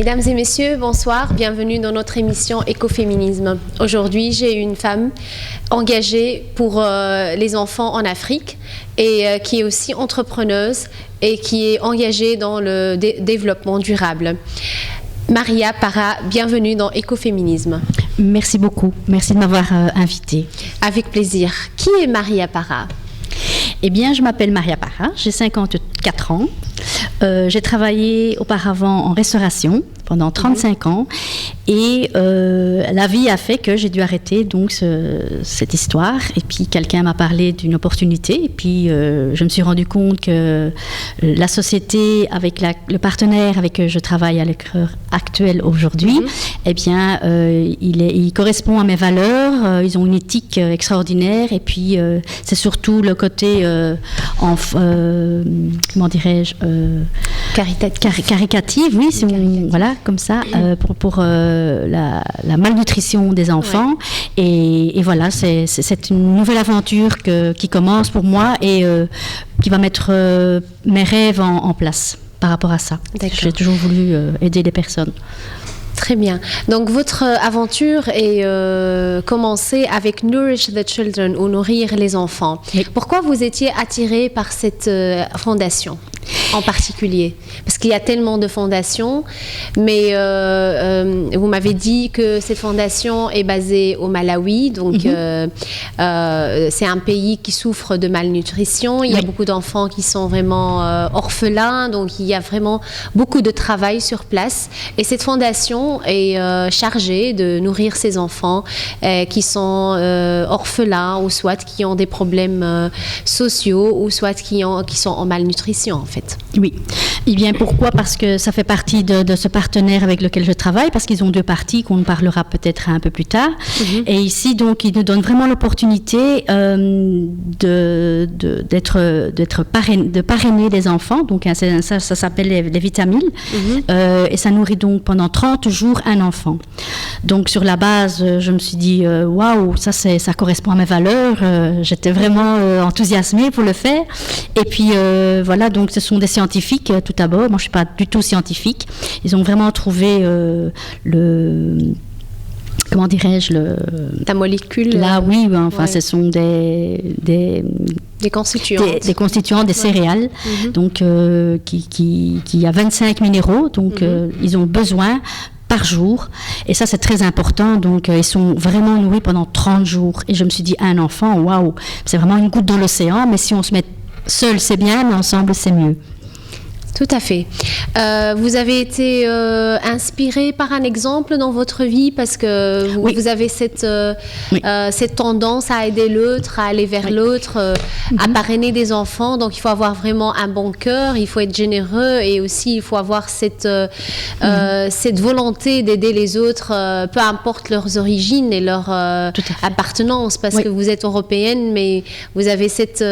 Mesdames et messieurs, bonsoir, bienvenue dans notre émission Écoféminisme. Aujourd'hui, j'ai une femme engagée pour les enfants en Afrique et qui est aussi entrepreneuse et qui est engagée dans le développement durable. Maria Parra, bienvenue dans Écoféminisme. Merci beaucoup, merci de m'avoir invitée. Avec plaisir. Qui est Maria Parra ? Eh bien, je m'appelle Maria Parra, j'ai 54 ans. J'ai travaillé auparavant en restauration pendant 35 ans et la vie a fait que j'ai dû arrêter donc cette histoire et puis quelqu'un m'a parlé d'une opportunité et puis je me suis rendu compte que la société avec le partenaire avec qui je travaille à l'heure actuelle aujourd'hui, eh bien il correspond à mes valeurs, ils ont une éthique extraordinaire et puis c'est surtout le côté comment dirais-je caricative, oui, voilà, comme ça, pour la malnutrition des enfants. Et voilà, c'est une nouvelle aventure qui commence pour moi et qui va mettre mes rêves en place par rapport à ça. J'ai toujours voulu aider les personnes. Très bien. Donc, votre aventure est commencée avec Nourish the Children, ou Nourrir les enfants. Oui. Pourquoi vous étiez attirée par cette fondation en particulier? Parce qu'il y a tellement de fondations, mais vous m'avez dit que cette fondation est basée au Malawi, donc c'est un pays qui souffre de malnutrition. Il y a beaucoup d'enfants qui sont vraiment orphelins, donc il y a vraiment beaucoup de travail sur place. Et cette fondation est chargée de nourrir ces enfants qui sont orphelins ou soit qui ont des problèmes sociaux ou soit qui sont en malnutrition en fait. Oui. Eh bien, pourquoi ? Parce que ça fait partie de ce partenaire avec lequel je travaille, parce qu'ils ont deux parties qu'on parlera peut-être un peu plus tard. Et ici, donc, ils nous donnent vraiment l'opportunité de parrainer des enfants. Donc, ça s'appelle les vitamines. Et ça nourrit donc pendant 30 jours un enfant. Donc, sur la base, je me suis dit, waouh, ça correspond à mes valeurs. J'étais vraiment enthousiasmée pour le faire. Et puis, voilà, donc, ce sont des scientifiques tout d'abord. Moi, je ne suis pas du tout scientifique. Ils ont vraiment trouvé comment dirais-je la molécule. Là, oui, enfin, ce sont des constituants. Des constituants, des céréales, donc qui a 25 minéraux, donc ils ont besoin par jour, et ça c'est très important, donc ils sont vraiment nourris pendant 30 jours, et je me suis dit, un enfant, waouh, c'est vraiment une goutte dans l'océan, mais si on se met seul c'est bien, mais ensemble c'est mieux. Tout à fait. Vous avez été inspiré par un exemple dans votre vie parce que vous avez cette tendance à aider l'autre, à aller vers l'autre, à parrainer des enfants. Donc, il faut avoir vraiment un bon cœur, il faut être généreux et aussi il faut avoir cette volonté d'aider les autres, peu importe leurs origines et leur appartenance, parce que vous êtes européenne, mais vous avez cette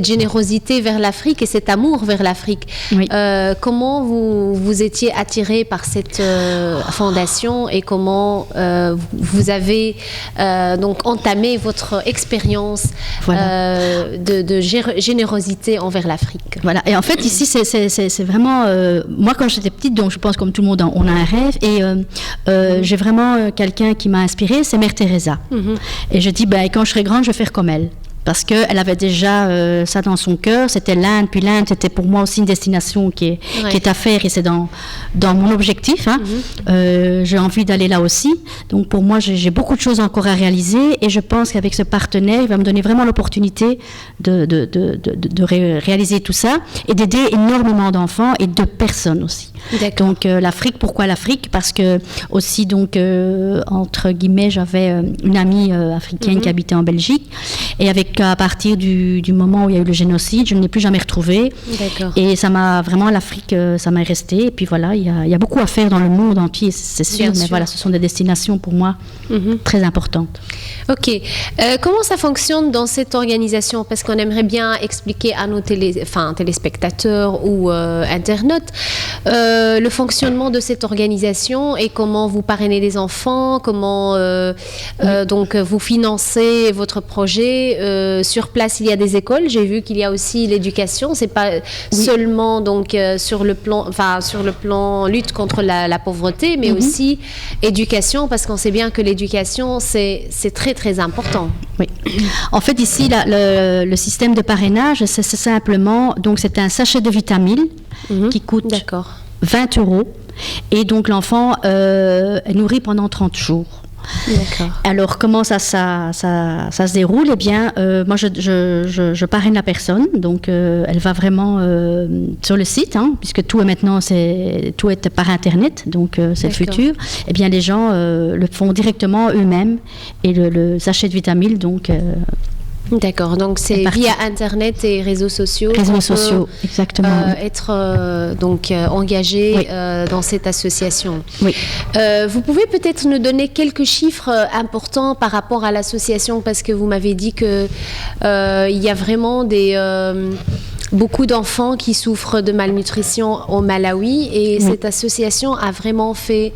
générosité vers l'Afrique et cet amour vers l'Afrique. Oui. Comment vous étiez attirée par cette fondation et comment vous avez donc entamé votre expérience de générosité envers l'Afrique? Voilà, et en fait ici c'est vraiment moi quand j'étais petite, donc je pense comme tout le monde on a un rêve et j'ai vraiment quelqu'un qui m'a inspirée, c'est Mère Teresa. Et je dis quand je serai grande je vais faire comme elle. Parce qu'elle avait déjà ça dans son cœur, c'était l'Inde, puis l'Inde c'était pour moi aussi une destination qui est à faire et c'est dans mon objectif. J'ai envie d'aller là aussi, donc pour moi j'ai beaucoup de choses encore à réaliser et je pense qu'avec ce partenaire, il va me donner vraiment l'opportunité de réaliser tout ça et d'aider énormément d'enfants et de personnes aussi. Donc l'Afrique, pourquoi l'Afrique ? Parce que aussi donc entre guillemets j'avais une amie africaine qui habitait en Belgique et à partir du moment où il y a eu le génocide, je ne l'ai plus jamais retrouvée. Et ça m'a vraiment, l'Afrique, ça m'est resté. Et puis voilà, il y a beaucoup à faire dans le monde entier, c'est sûr. Mais voilà, ce sont des destinations pour moi très importantes. Ok. Comment ça fonctionne dans cette organisation ? Parce qu'on aimerait bien expliquer à nos téléspectateurs ou internautes le fonctionnement de cette organisation et comment vous parrainez les enfants, comment donc vous financez votre projet. sur place, il y a des écoles. J'ai vu qu'il y a aussi l'éducation. C'est pas seulement donc sur le plan lutte contre la pauvreté, mais aussi éducation, parce qu'on sait bien que l'éducation c'est très très important. Oui. En fait, ici, le système de parrainage, c'est simplement, donc c'est un sachet de vitamines qui coûte 20 €. Et donc l'enfant est nourri pendant 30 jours. D'accord. Alors comment ça se déroule? Eh bien, moi je parraine la personne, donc elle va vraiment sur le site, puisque tout est par internet, donc c'est le futur. Eh bien, les gens le font directement eux-mêmes, et le sachet de vitamines, donc. D'accord, donc c'est via Internet et réseaux sociaux. Réseaux sociaux, exactement. Être engagé dans cette association. Oui. Vous pouvez peut-être nous donner quelques chiffres importants par rapport à l'association, parce que vous m'avez dit que il y a vraiment beaucoup d'enfants qui souffrent de malnutrition au Malawi, et cette association a vraiment fait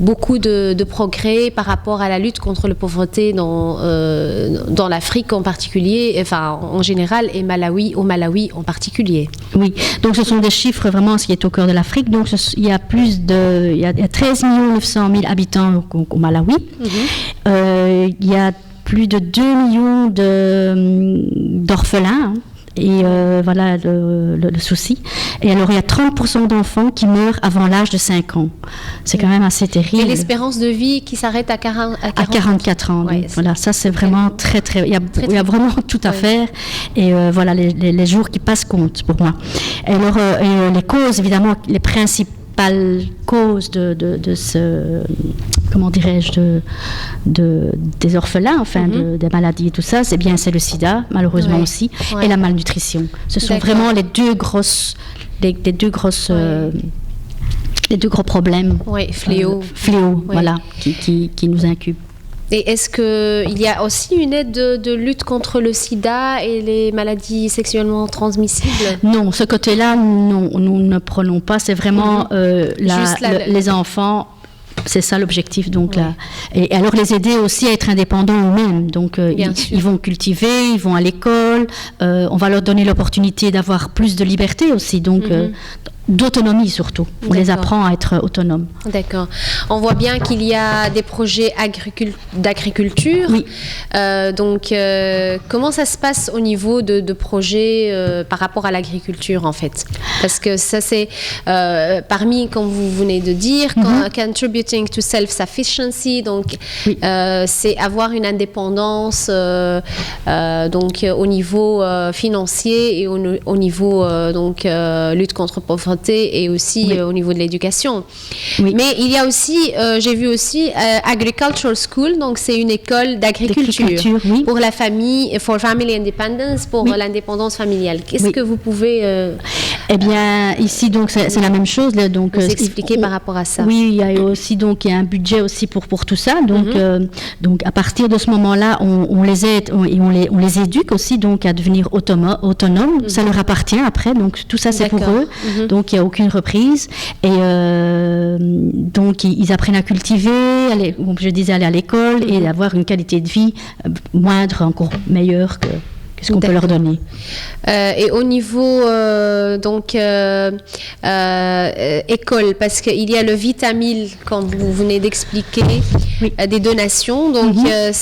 beaucoup de progrès par rapport à la lutte contre la pauvreté dans l'Afrique en particulier, enfin en général, et au Malawi en particulier. Oui, donc ce sont des chiffres vraiment ce qui est au cœur de l'Afrique. Donc il y a 13 900 000 habitants au Malawi. Il y a plus de 2 millions d'orphelins, et voilà le souci. Et alors il y a 30% d'enfants qui meurent avant l'âge de 5 ans. C'est quand même assez terrible. Et l'espérance de vie qui s'arrête à 44 ans. Donc, voilà, ça c'est vraiment très très... Il y a vraiment tout à faire. Et voilà, les jours qui passent comptent pour moi. Et alors les causes, évidemment, les principales causes de ce, comment dirais-je, des orphelins, des maladies et tout ça, c'est le sida, malheureusement aussi, et la malnutrition. Ce sont vraiment les deux gros problèmes. Fléaux. Voilà, qui nous incubent. Et est-ce qu'il y a aussi une aide de lutte contre le sida et les maladies sexuellement transmissibles? Non, ce côté-là, non, nous ne prenons pas. C'est vraiment les enfants. C'est ça l'objectif, donc là. Et alors les aider aussi à être indépendants eux-mêmes. Donc ils vont cultiver, ils vont à l'école. On va leur donner l'opportunité d'avoir plus de liberté aussi. Donc d'autonomie surtout. On les apprend à être autonomes. D'accord. On voit bien qu'il y a des projets d'agriculture. Oui. Donc, comment ça se passe au niveau de projets par rapport à l'agriculture, en fait? Parce que ça, c'est parmi, comme vous venez de dire, contributing to self-sufficiency. Donc, c'est avoir une indépendance donc, au niveau financier et au niveau lutte contre la pauvreté, et aussi au niveau de l'éducation. Mais il y a aussi, j'ai vu aussi Agricultural School, donc c'est une école d'agriculture pour la famille, for family independence, pour l'indépendance familiale. Qu'est-ce que vous pouvez Eh bien, ici, donc, c'est la même chose. Là, donc, vous expliquer par rapport à ça? Oui, il y a aussi donc, il y a un budget aussi pour tout ça. Donc, donc à partir de ce moment-là, on les aide et on les éduque aussi donc, à devenir autonomes. Ça leur appartient après, donc tout ça, c'est pour eux. Donc, il n'y a aucune reprise. Et donc, ils apprennent à cultiver, comme je disais, aller à l'école et avoir une qualité de vie moindre, encore meilleure que ce qu'on peut leur donner. Et au niveau école, parce qu'il y a le Vitamil, comme vous venez d'expliquer, des donations, donc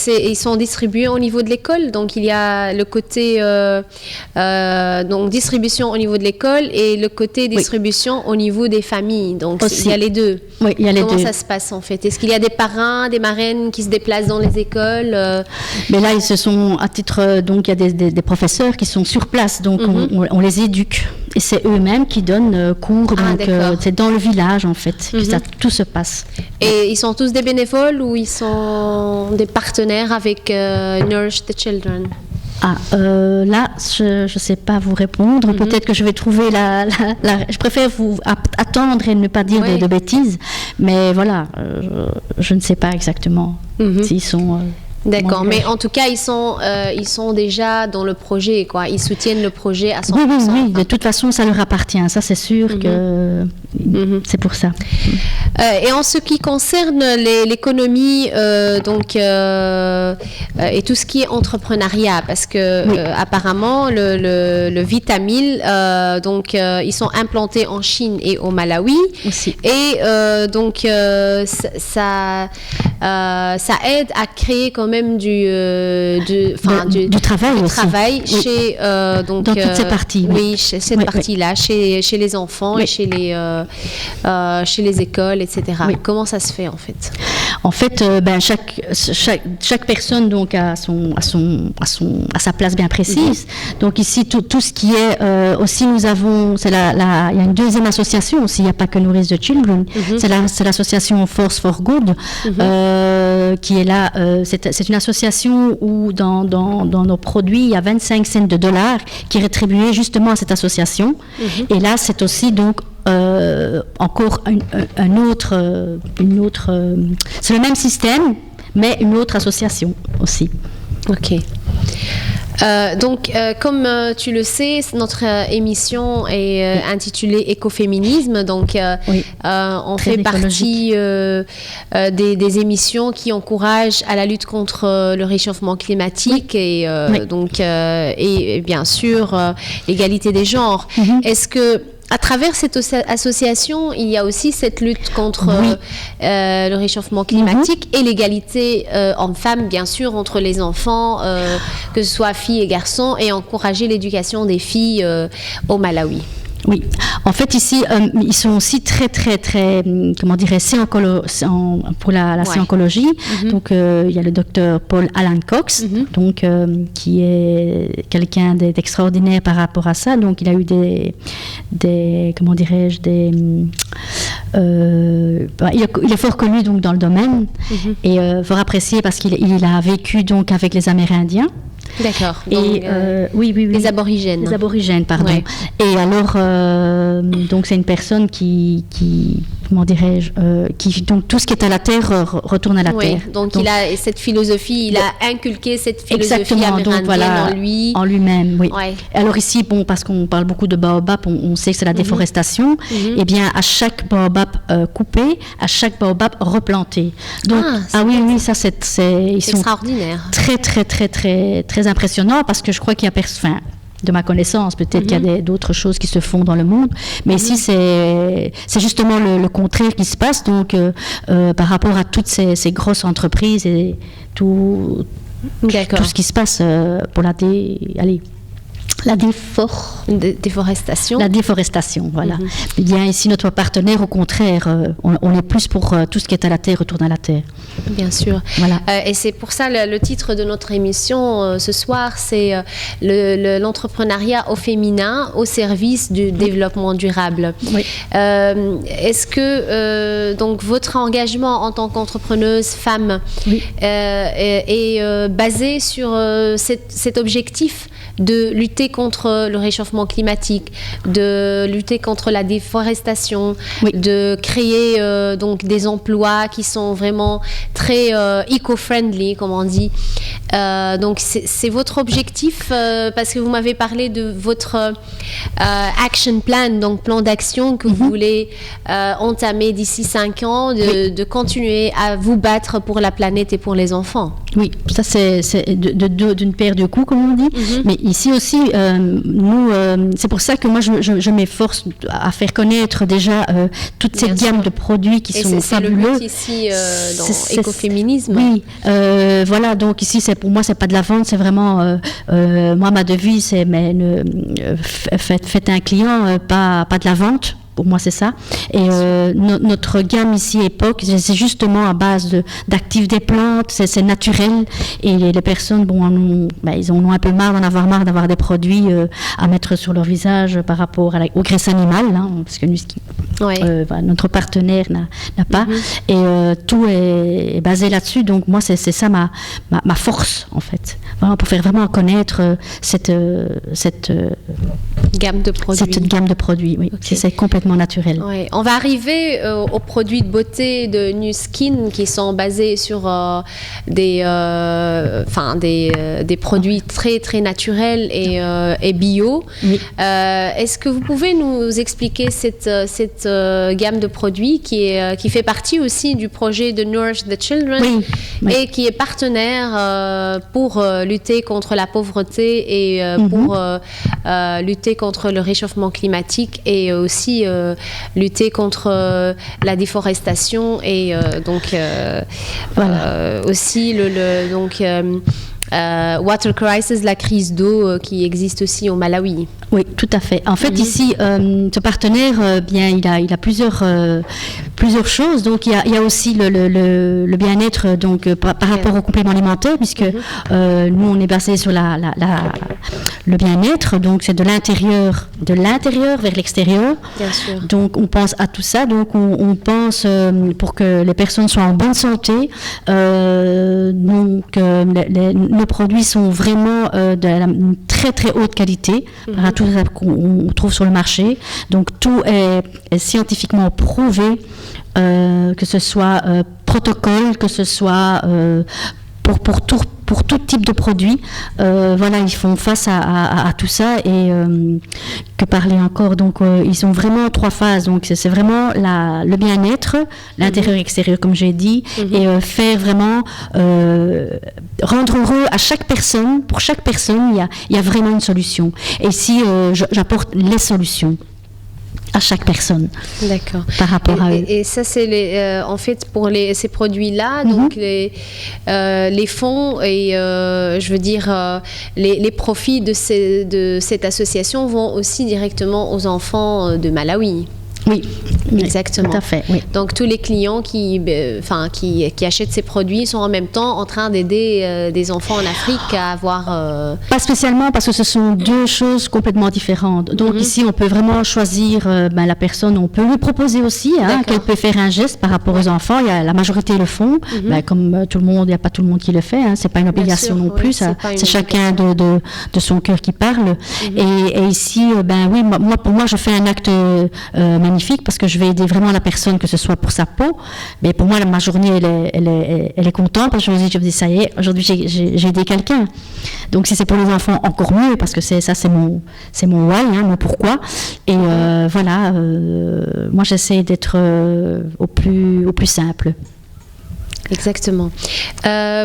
ils sont distribués au niveau de l'école. Donc il y a le côté donc distribution au niveau de l'école et le côté distribution au niveau des familles. Donc il y a les deux. Oui, il y a les deux. Comment ça se passe en fait? Est-ce qu'il y a des parrains, des marraines qui se déplacent dans les écoles? Mais là, ils se sont à titre donc il y a des professeurs qui sont sur place, donc on les éduque. Et c'est eux-mêmes qui donnent cours, donc c'est dans le village en fait que tout se passe. Et ils sont tous des bénévoles ou ils sont des partenaires avec Nourish the Children? Là, je ne sais pas vous répondre. Peut-être que je vais trouver je préfère vous attendre et ne pas dire de bêtises. Mais voilà, je ne sais pas exactement s'ils sont... D'accord, mais en tout cas, ils sont déjà dans le projet, quoi. Ils soutiennent le projet à 100%. Oui, de toute façon, ça leur appartient. Ça, c'est sûr que C'est pour ça. Et en ce qui concerne l'économie, et tout ce qui est entrepreneuriat, parce que apparemment le Vitamil, ils sont implantés en Chine et au Malawi, aussi. Et ça aide à créer quand même du travail chez dans toutes ces parties. Chez cette partie-là, chez les enfants et chez les écoles, etc. Comment ça se fait en fait? En fait, chaque personne donc a sa place bien précise. Donc ici tout ce qui est aussi nous avons il y a une deuxième association aussi, il n'y a pas que Nourish the Children. C'est l'association Force for Good qui est là. C'est une association où dans nos produits il y a 25 cents de dollars qui est rétribué justement à cette association. Et là c'est aussi donc encore une autre, c'est le même système, mais une autre association aussi. Ok. Comme tu le sais, notre émission est intitulée Écoféminisme. Donc, on fait partie des émissions qui encouragent à la lutte contre le réchauffement climatique et bien sûr l'égalité des genres. Est-ce que à travers cette association, il y a aussi cette lutte contre le réchauffement climatique et l'égalité hommes-femmes, bien sûr, entre les enfants, que ce soit filles et garçons, et encourager l'éducation des filles au Malawi? Oui, en fait ici ils sont aussi très comment dirais pour la séancologie. Donc il y a le docteur Paul Alan Cox, donc qui est quelqu'un d'extraordinaire par rapport à ça. Donc il a eu des comment dirais-je il est fort connu donc dans le domaine et fort apprécié parce qu'il a vécu donc avec les Amérindiens. D'accord. Et oui. Les aborigènes. Les aborigènes, pardon. Ouais. Et alors, donc c'est une personne qui comment dirais-je, donc tout ce qui est à la terre retourne à la terre. Donc il a cette philosophie, il a inculqué cette philosophie amérindienne en lui-même, oui. Ouais. Alors ici, parce qu'on parle beaucoup de baobab, on sait que c'est la déforestation. Et bien à chaque baobab coupé, à chaque baobab replanté. Donc oui, ça c'est extraordinaire. Très impressionnant parce que je crois qu'il y a de ma connaissance, peut-être qu'il y a d'autres choses qui se font dans le monde, mais ici c'est justement le contraire qui se passe, donc par rapport à toutes ces grosses entreprises et tout ce qui se passe pour la déforestation. La déforestation, voilà. Eh bien, ici, notre partenaire, au contraire, on est plus pour tout ce qui est à la terre, retourne à la terre. Bien sûr. Voilà. Et c'est pour ça, le titre de notre émission ce soir, c'est l'entrepreneuriat au féminin au service du développement durable. Oui. Est-ce que donc votre engagement en tant qu'entrepreneuse femme est basé sur cet objectif de lutter contre le réchauffement climatique, de lutter contre la déforestation, de créer donc des emplois qui sont vraiment très eco-friendly, comme on dit. Donc c'est votre objectif parce que vous m'avez parlé de votre action plan, donc plan d'action que vous voulez entamer d'ici 5 ans, de continuer à vous battre pour la planète et pour les enfants. Oui, ça c'est d'une paire de coups, comme on dit. Mais ici aussi, nous, c'est pour ça que moi je m'efforce à faire connaître déjà toute cette gamme de produits qui sont fabuleux. C'est le but ici dans écoféminisme. Oui, voilà, donc ici pour moi c'est pas de la vente, c'est vraiment moi ma devise c'est faites un client, pas de la vente. Pour moi, c'est ça. Et notre gamme ici, Époque, c'est justement à base d'actifs des plantes, c'est naturel. Et les personnes, ils en ont un peu marre d'avoir des produits à mettre sur leur visage par rapport aux graisses animales, parce que nous, notre partenaire n'a pas. Et tout est basé là-dessus. Donc, moi, c'est ça ma force, en fait. Vraiment, pour faire vraiment connaître cette gamme de produits. Cette gamme de produits, oui. Okay. C'est complètement complètement naturel. Oui. On va arriver aux produits de beauté de Nu Skin qui sont basés sur des produits très très naturels et bio. Oui. Est-ce que vous pouvez nous expliquer cette gamme de produits qui fait partie aussi du projet de Nourish the Children et qui est partenaire pour lutter contre la pauvreté et pour lutter contre le réchauffement climatique et aussi lutter contre la déforestation et aussi Water Crisis, la crise d'eau qui existe aussi au Malawi. Oui, tout à fait. En fait, ici, ce partenaire, il a plusieurs choses. Donc, il y a aussi le bien-être par rapport au complément alimentaire, puisque nous, on est basé sur le bien-être. Donc, c'est de l'intérieur vers l'extérieur. Bien sûr. Donc, on pense à tout ça. Donc, on pense pour que les personnes soient en bonne santé. Nos produits sont vraiment de très très haute qualité par tout ça qu'on trouve sur le marché. Donc tout est scientifiquement prouvé, que ce soit protocole, que ce soit pour tout type de produit. Ils font face à tout ça et que parler encore. Donc ils ont vraiment 3 phases. Donc c'est vraiment le bien-être, l'intérieur et extérieur comme j'ai dit, et faire vraiment rendre heureux à chaque personne. Pour chaque personne, il y a vraiment une solution. Et ici, j'apporte les solutions à chaque personne. D'accord. Par rapport à eux. Et ça, c'est en fait pour ces produits-là, donc les fonds et les profits de cette association vont aussi directement aux enfants de Malawi. Oui, exactement. Tout à fait. Oui. Donc tous les clients qui achètent ces produits sont en même temps en train d'aider des enfants en Afrique à avoir. Pas spécialement parce que ce sont 2 choses complètement différentes. Donc ici, on peut vraiment choisir la personne. On peut lui proposer aussi qu'elle peut faire un geste par rapport aux enfants. La majorité le font. Comme tout le monde, il n'y a pas tout le monde qui le fait. C'est pas une obligation non plus. C'est chacun de son cœur qui parle. Et ici, pour moi, je fais un acte magnifique parce que je vais aider vraiment la personne, que ce soit pour sa peau. Mais pour moi, ma journée, elle est contente parce que je me dis ça y est, aujourd'hui j'ai aidé quelqu'un. Donc si c'est pour les enfants, encore mieux parce que c'est mon why, mon pourquoi. Et moi j'essaie d'être au plus simple. Exactement.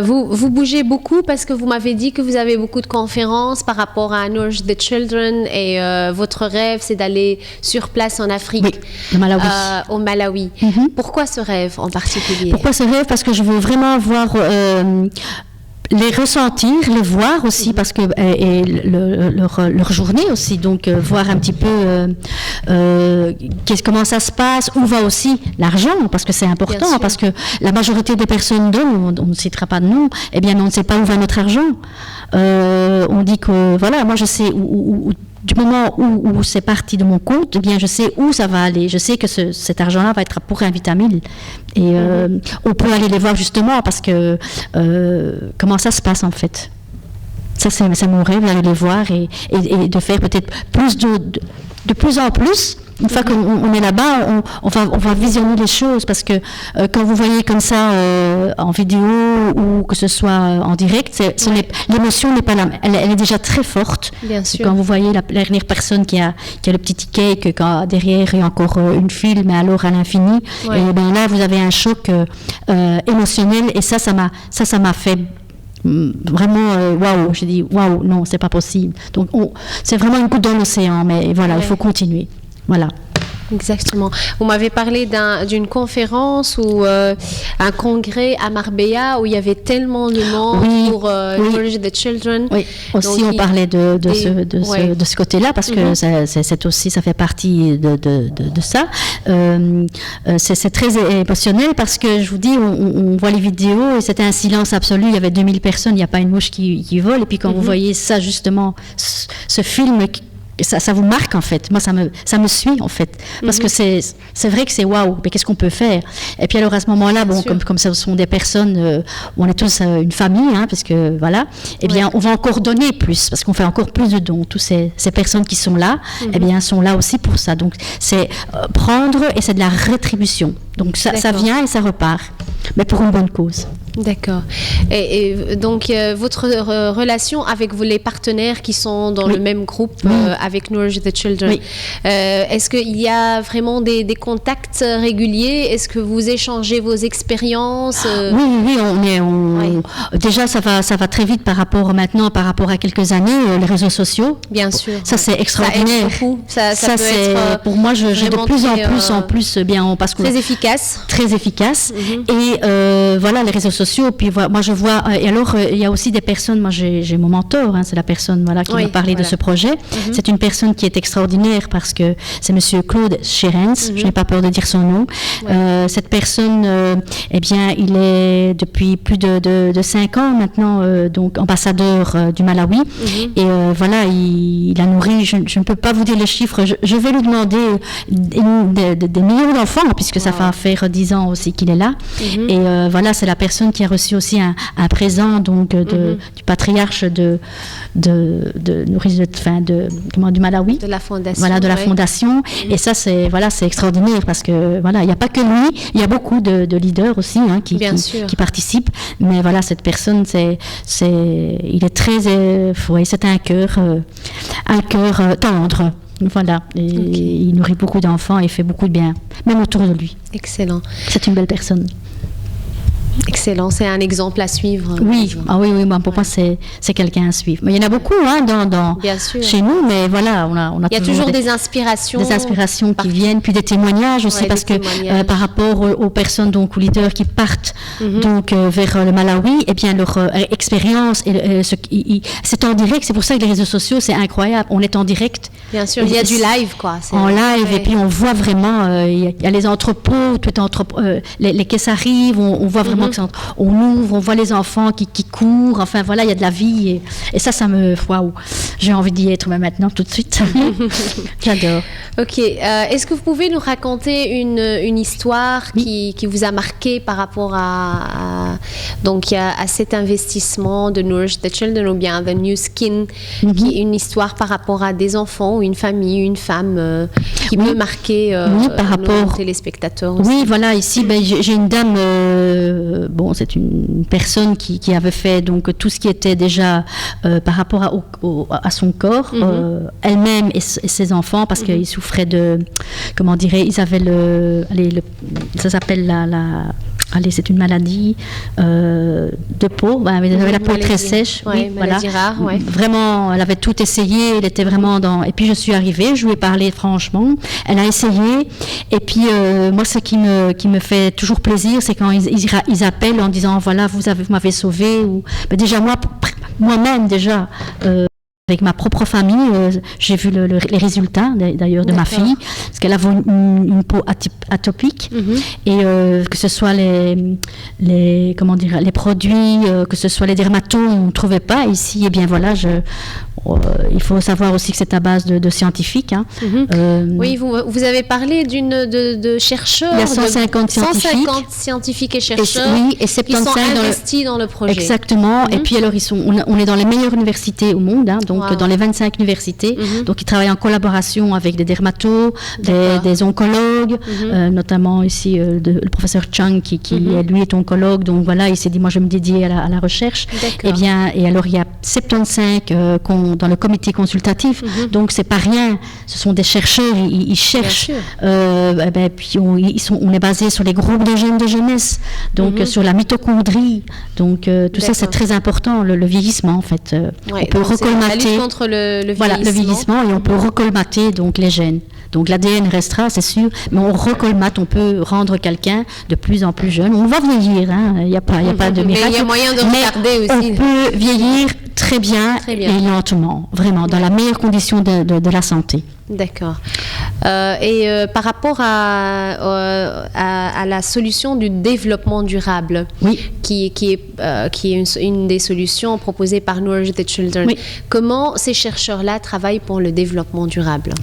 Vous bougez beaucoup parce que vous m'avez dit que vous avez beaucoup de conférences par rapport à Nourish the Children et votre rêve, c'est d'aller sur place en Afrique. Oui, au Malawi. Pourquoi ce rêve en particulier? Pourquoi ce rêve? Parce que je veux vraiment voir... les ressentir, les voir aussi, parce que leur journée aussi, donc voir un petit peu comment ça se passe, où va aussi l'argent, parce que c'est important, parce que la majorité des personnes donnent, on ne citera pas de nom, on ne sait pas où va notre argent. On dit que, moi je sais où du moment où c'est parti de mon compte, je sais où ça va aller. Je sais que cet argent-là va être pour un vitamine. Et on peut aller les voir justement parce que comment ça se passe en fait. Ça, c'est mon rêve, d'aller les voir et de faire peut-être plus de plus en plus. Une fois qu'on est là-bas, on va visionner les choses parce que quand vous voyez comme ça en vidéo ou que ce soit en direct, l'émotion n'est pas là. Elle est déjà très forte. Bien sûr. Quand vous voyez la dernière personne qui a le petit ticket et que derrière il y a encore une file, mais alors à l'infini, et là vous avez un choc émotionnel et ça m'a fait vraiment waouh. J'ai dit waouh, non, c'est pas possible. Donc c'est vraiment une goutte dans l'océan, mais voilà, il faut continuer. Voilà. Exactement. Vous m'avez parlé d'une conférence ou un congrès à Marbella où il y avait tellement de monde pour Nourish the Children. Oui, aussi donc, on parlait de ce côté-là parce que c'est aussi, ça fait partie de ça. C'est très émotionnel parce que je vous dis, on voit les vidéos et c'était un silence absolu. Il y avait 2000 personnes, il n'y a pas une mouche qui vole. Et puis quand vous voyez ça justement, ce film ça vous marque en fait. Moi, ça me suit en fait, parce que c'est vrai que c'est waouh. Mais qu'est-ce qu'on peut faire? Et puis alors à ce moment-là, bon, comme ce sont des personnes où on est tous une famille, hein, parce que voilà, eh bien, on va encore donner plus, parce qu'on fait encore plus de dons. Toutes ces personnes qui sont là, eh bien, sont là aussi pour ça. Donc c'est prendre et c'est de la rétribution. Donc ça vient et ça repart, mais pour une bonne cause. D'accord. Et donc, votre relation avec les partenaires qui sont dans le même groupe avec Nourish the Children, est-ce qu'il y a vraiment des contacts réguliers? Est-ce que vous échangez vos expériences? Oui, déjà ça va très vite par rapport à quelques années, les réseaux sociaux. Bien sûr. Ça c'est extraordinaire. Ça aide beaucoup. Ça peut être pour moi, j'ai de plus en plus bien parce que très efficace. Très efficace. Et voilà, les réseaux sociaux. Puis moi je vois et alors il y a aussi des personnes. Moi j'ai mon mentor, hein, c'est la personne qui m'a parlé de ce projet. C'est une personne qui est extraordinaire parce que c'est Monsieur Claude Scherens. Je n'ai pas peur de dire son nom. Cette personne, eh bien, il est depuis plus de 5 ans maintenant donc ambassadeur du Malawi. Et voilà, il a nourri. Je ne peux pas vous dire les chiffres. Je vais lui demander des millions d'enfants puisque ça va faire 10 ans aussi qu'il est là. Et voilà, c'est la personne qui a reçu aussi un présent donc du patriarche du Malawi, de la fondation. Voilà, de la fondation. Et ça c'est extraordinaire parce que voilà, il n'y a pas que lui, il y a beaucoup de leaders aussi qui participent. Mais voilà, cette personne il est très c'est un cœur tendre. Voilà, et il nourrit beaucoup d'enfants et fait beaucoup de bien, même autour de lui. Excellent. C'est une belle personne. Excellent, c'est un exemple à suivre. Oui, moi, pour moi c'est quelqu'un à suivre. Mais il y en a beaucoup Bien sûr. Chez nous, mais voilà, on a il y a toujours des inspirations. Des inspirations qui viennent, puis des témoignages aussi, parce que par rapport aux personnes, donc aux leaders qui partent donc vers le Malawi, eh bien leur expérience, c'est en direct. C'est pour ça que les réseaux sociaux, c'est incroyable. On est en direct. Bien sûr, il y a du live, quoi. En live, et puis on voit vraiment, il y a les entrepôts, les caisses arrivent, on voit vraiment on ouvre, on voit les enfants qui courent, enfin voilà, il y a de la vie et ça me... Waouh, j'ai envie d'y être même maintenant, tout de suite. J'adore. Ok, est-ce que vous pouvez nous raconter une histoire qui vous a marqué par rapport à cet investissement de Nourish the Children ou bien The New Skin, qui est une histoire par rapport à des enfants ou une famille, une femme qui peut marquer par rapport nos téléspectateurs aussi. Oui, voilà, ici j'ai une dame... c'est une personne qui avait fait donc tout ce qui était déjà par rapport à son corps, elle-même et ses enfants, parce qu'ils souffraient de, comment dirais, ils avaient ça s'appelle c'est une maladie de peau. Ils avaient la peau très sèche. Maladie rare. Vraiment, elle avait tout essayé. Elle était vraiment dans. Et puis je suis arrivée, je lui ai parlé franchement. Elle a essayé. Et puis moi, ce qui me fait toujours plaisir, c'est quand ils appellent en disant voilà, vous m'avez sauvé. Déjà moi-même déjà. Avec ma propre famille, j'ai vu les résultats d'ailleurs de ma fille, parce qu'elle avait une peau atopique, et que ce soit les produits, que ce soit les dermatos, on ne trouvait pas ici. Et bien voilà, il faut savoir aussi que c'est à base de scientifiques. Oui, vous avez parlé de chercheurs. Il y a 150 scientifiques et chercheurs et 75 qui sont investis dans le projet. Exactement. Et puis alors on est dans les meilleures universités au monde, donc dans les 25 universités. Donc ils travaillent en collaboration avec des dermatos, des oncologues, notamment ici le professeur Chang qui lui est oncologue. Donc voilà, il s'est dit moi je vais me dédier à la recherche. Et alors il y a 75 dans le comité consultatif. Donc c'est pas rien, ce sont des chercheurs, ils cherchent. Puis on est basé sur les groupes de gènes de jeunesse, donc sur la mitochondrie. Donc tout ça c'est très important, le vieillissement en fait. On peut recolmater contre le vieillissement. Voilà, le vieillissement, et on peut recolmater donc les gènes. Donc l'ADN restera, c'est sûr, mais on recolmate, on peut rendre quelqu'un de plus en plus jeune. On va vieillir, il n'y a pas de miracle. Mais il y a moyen de retarder aussi. On peut vieillir très bien et lentement, vraiment, dans la meilleure condition de la santé. D'accord. Par rapport à la solution du développement durable, qui est une des solutions proposées par Nourish the Children, comment ces chercheurs-là travaillent pour le développement durable?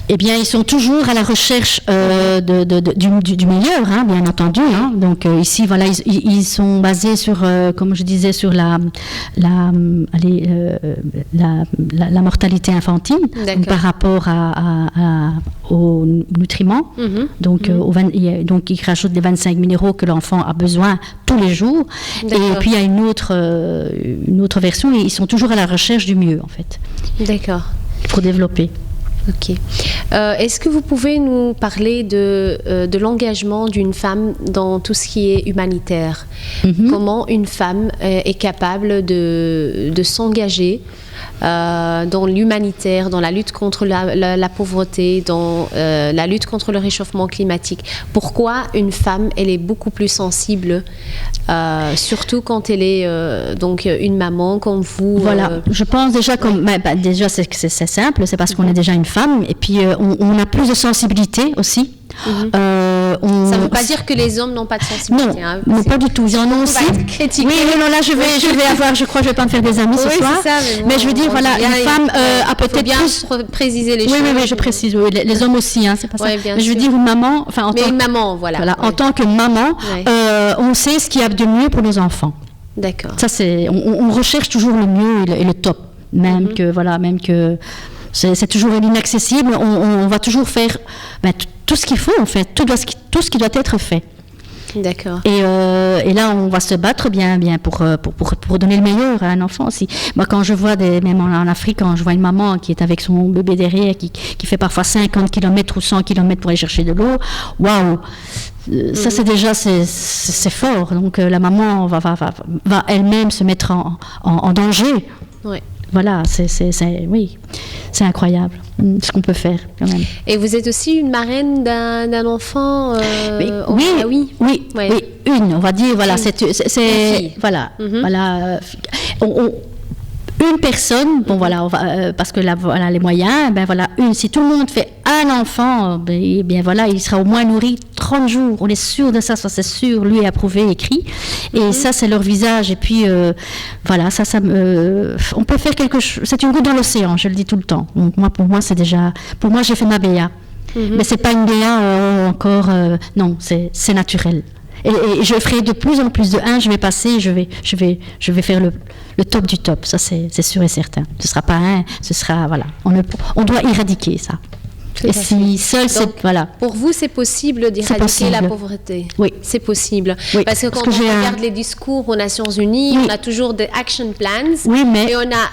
Eh bien, ils sont toujours à la recherche du meilleur, hein, bien entendu. Hein. Donc ici, voilà, ils sont basés sur, comme je disais, sur la mortalité infantile par rapport aux nutriments. Donc, donc, ils rajoutent les 25 minéraux que l'enfant a besoin tous les jours. Et puis, il y a une autre version. Et ils sont toujours à la recherche du mieux, en fait. D'accord. Pour développer. Ok. Est-ce que vous pouvez nous parler de l'engagement d'une femme dans tout ce qui est humanitaire? Comment une femme est capable de s'engager dans l'humanitaire, dans la lutte contre la pauvreté, dans la lutte contre le réchauffement climatique? Pourquoi une femme, elle est beaucoup plus sensible, surtout quand elle est donc une maman comme vous? Voilà, je pense déjà déjà c'est simple, c'est parce qu'on est déjà une femme et puis on a plus de sensibilité aussi. Ça ne veut pas dire que les hommes n'ont pas de sensibilité. Non, pas du tout. Ils en ont aussi. Oui, non, là je vais avoir, je crois, je vais pas me faire des amis ce soir. Ça, mais je veux dire, voilà, une femme a peut-être plus. Préciser les choses. Oui, je précise. Oui, les hommes aussi, hein, c'est pas ça. Mais je veux dire une maman, voilà. En tant que maman, on sait ce qu'il y a de mieux pour nos enfants. D'accord. Ça c'est, on recherche toujours le mieux et le top, même que c'est toujours inaccessible. On va toujours faire tout ce qu'il faut, en fait, tout ce qui doit être fait. D'accord. Et là, on va se battre bien pour donner le meilleur à un enfant aussi. Moi, quand je vois, même en Afrique, quand je vois une maman qui est avec son bébé derrière, qui fait parfois 50 km ou 100 km pour aller chercher de l'eau, waouh! Ça, c'est déjà, c'est fort. Donc, la maman va elle-même se mettre en danger. Oui. Voilà, c'est incroyable ce qu'on peut faire quand même. Et vous êtes aussi une marraine d'un enfant Oui, une, on va dire, voilà, c'est voilà, une personne, bon voilà, parce que là, voilà les moyens, si tout le monde fait un enfant, bien voilà, il sera au moins nourri 30 jours, on est sûr de ça c'est sûr, lui est approuvé, écrit, et ça c'est leur visage, et puis voilà, on peut faire quelque chose, c'est une goutte dans l'océan, je le dis tout le temps, donc pour moi j'ai fait ma BA, mais c'est pas une BA encore, non, c'est naturel. Et je ferai de plus en plus de 1, je vais passer, je vais faire le top du top, ça c'est sûr et certain. Ce sera pas 1, ce sera, voilà, on doit éradiquer ça. Et si seul, c'est, voilà. Pour vous, c'est possible d'éradiquer la pauvreté? Oui. C'est possible. Oui. Parce que quand on regarde les discours aux Nations Unies, on a toujours des action plans. Oui, mais... Et on a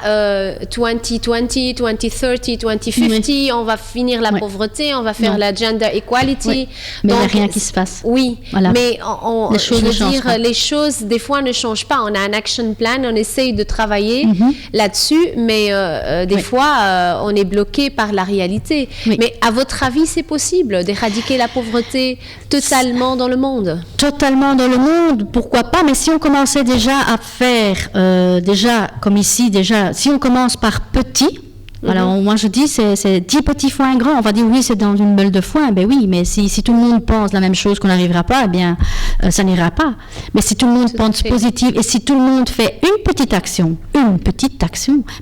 2020, 2030, 2050, on va finir la pauvreté, on va faire la gender equality. Oui. Mais il n'y a rien qui se passe. Oui, voilà. Mais les choses, des fois, ne changent pas. On a un action plan, on essaye de travailler là-dessus, mais des fois, on est bloqué par la réalité. Oui. Mais à votre avis, c'est possible d'éradiquer la pauvreté totalement dans le monde? Totalement dans le monde, pourquoi pas? Mais si on commençait déjà à faire, comme ici, si on commence par petit, alors moi je dis c'est 10 petits foins grands. On va dire oui, c'est dans une meule de foin. Ben oui, mais si tout le monde pense la même chose, qu'on n'arrivera pas, eh bien ça n'ira pas. Mais si tout le monde pense positif et si tout le monde fait une petite action,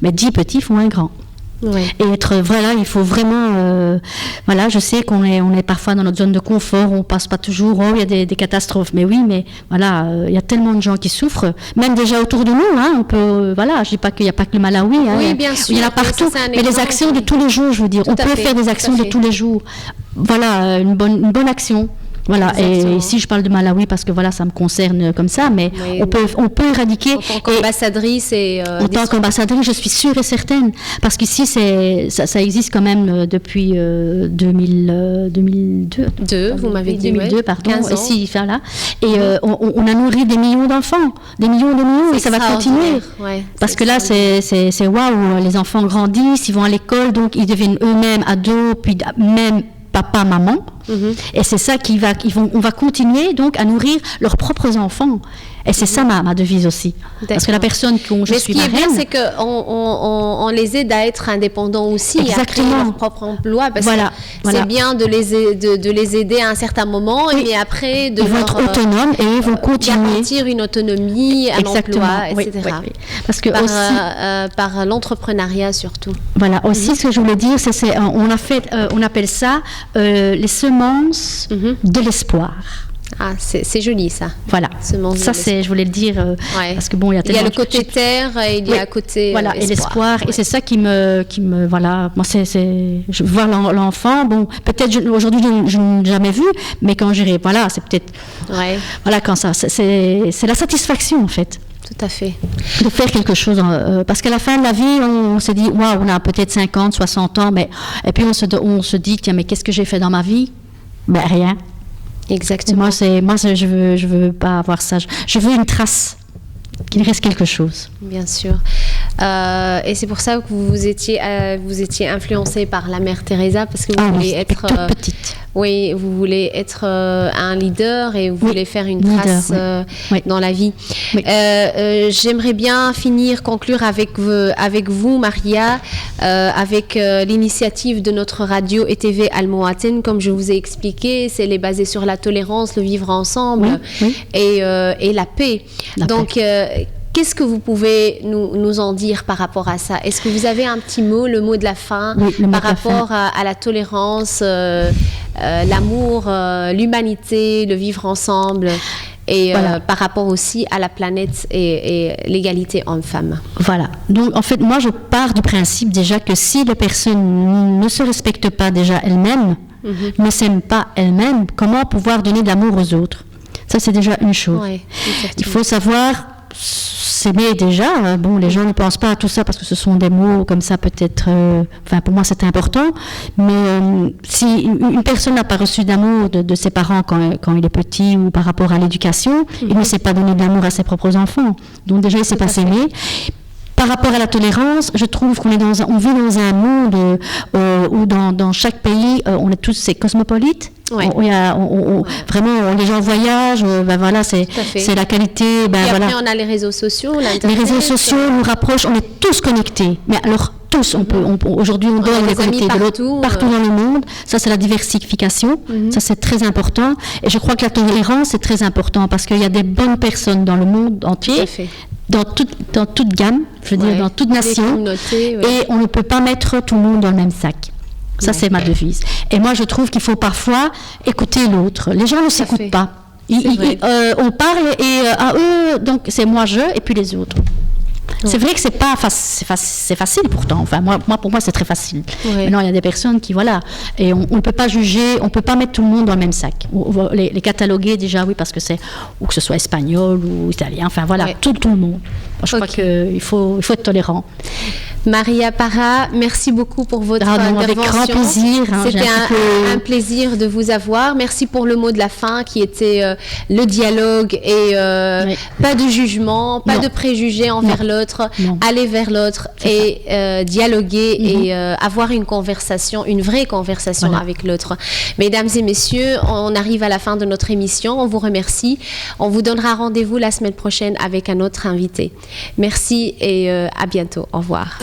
mais 10 petits foins grands. Oui. Et il faut vraiment, je sais qu'on est parfois dans notre zone de confort, on passe pas toujours, il y a des catastrophes, mais oui, mais voilà, il y a tellement de gens qui souffrent, même déjà autour de nous, hein, on peut, je dis pas qu'il n'y a pas que le Malawi, hein, oui, bien sûr, il y en a partout, mais les actions de tous les jours, je veux dire, on peut faire des actions de tous les jours, voilà, une bonne action. Voilà, exactement. Et ici je parle de Malawi parce que voilà, ça me concerne comme ça, mais on peut éradiquer. En tant qu'ambassadrice en tant qu'ambassadrice, je suis sûre et certaine, parce qu'ici ça existe quand même depuis 2002. Vous m'avez dit 2002, pardon. Ici, là, et on a nourri des millions d'enfants, des millions, et ça va continuer. Ouais, parce que là, c'est waouh, les enfants grandissent, ils vont à l'école, donc ils deviennent eux-mêmes ados, puis même papa, maman. Et c'est ça on va continuer donc à nourrir leurs propres enfants. Et c'est ça ma devise aussi. Parce que la personne dont je suis marraine... Mais ce qui est bien, c'est qu'on les aide à être indépendants aussi, à créer leur propre emploi. Parce que c'est bien de les aider à un certain moment, et après de ils vont être autonomes et ils vont continuer. Garantir une autonomie, un emploi, etc. Parce que par l'entrepreneuriat surtout. Voilà, aussi ce que je voulais dire, on appelle ça les semences de l'espoir. Ah, c'est joli ça. Voilà. Ça, je voulais le dire parce que bon, il y a le côté terre et il y a le côté voilà, et l'espoir. Et c'est ça qui me voilà. Moi, je vois l'enfant. Bon, peut-être aujourd'hui je ne l'ai jamais vu, mais quand j'irai, voilà, c'est peut-être. Voilà, quand ça, c'est la satisfaction en fait. Tout à fait. De faire quelque chose. Parce qu'à la fin de la vie, on s'est dit, waouh, on a peut-être 50, 60 ans, et puis on se dit, tiens, mais qu'est-ce que j'ai fait dans ma vie? Ben rien. Exactement. Moi, je veux pas avoir ça. Je veux une trace, qu'il reste quelque chose. Bien sûr. Et c'est pour ça que vous étiez influencée par la mère Teresa, parce que vous voulez être toute petite. Oui, vous voulez être un leader et vous voulez faire une trace dans la vie. Oui. J'aimerais bien conclure avec vous, Maria, avec l'initiative de notre radio et TV Al-Mouatin. Comme je vous ai expliqué, elle est basée sur la tolérance, le vivre ensemble et la paix. Qu'est-ce que vous pouvez nous en dire par rapport à ça? Est-ce que vous avez un petit mot, le mot de la fin, par rapport à la tolérance, l'amour, l'humanité, le vivre ensemble et par rapport aussi à la planète et l'égalité homme-femme? Voilà. Donc, en fait, moi, je pars du principe déjà que si les personnes ne se respectent pas déjà elles-mêmes, ne s'aiment pas elles-mêmes, comment pouvoir donner de l'amour aux autres? Ça, c'est déjà une chose. Il faut savoir s'aimer déjà. Bon, les gens ne pensent pas à tout ça parce que ce sont des mots comme ça peut-être... pour moi, c'est important. Mais si une personne n'a pas reçu d'amour de ses parents quand il est petit ou par rapport à l'éducation, il ne sait pas donner de l'amour à ses propres enfants. Donc déjà, il ne sait pas s'aimer. Par rapport à la tolérance, je trouve qu'on vit dans un monde où dans chaque pays, on est tous cosmopolites. Vraiment, les gens voyagent, voilà, c'est la qualité. Et après, on a les réseaux sociaux, l'Internet. Les réseaux sociaux nous rapprochent, on est tous connectés. Mais alors, tous, aujourd'hui, on est connectés partout dans le monde. Ça, c'est la diversification. Ça, c'est très important. Et je crois que la tolérance est très importante parce qu'il y a des bonnes personnes dans le monde entier. Dans toute gamme, je veux dire, dans toute nation. Et on ne peut pas mettre tout le monde dans le même sac. Ça, c'est ma devise. Et moi, je trouve qu'il faut parfois écouter l'autre. Les gens ne s'écoutent pas. On parle et à eux, donc c'est moi, et puis les autres. C'est vrai que c'est pas c'est facile pourtant. Enfin, pour moi, c'est très facile. Maintenant, il y a des personnes qui, voilà, et on ne peut pas juger, on ne peut pas mettre tout le monde dans le même sac. Les cataloguer déjà, oui, parce que ou que ce soit espagnol ou italien, enfin voilà, tout le monde. Moi, je crois qu'il faut être tolérant. Maria Parra, merci beaucoup pour votre intervention. Avec grand plaisir. C'était un plaisir de vous avoir. Merci pour le mot de la fin qui était le dialogue et pas de jugement, pas de préjugés envers l'autre, aller vers l'autre et dialoguer et avoir une vraie conversation avec l'autre. Mesdames et messieurs, on arrive à la fin de notre émission. On vous remercie. On vous donnera rendez-vous la semaine prochaine avec un autre invité. Merci et à bientôt. Au revoir.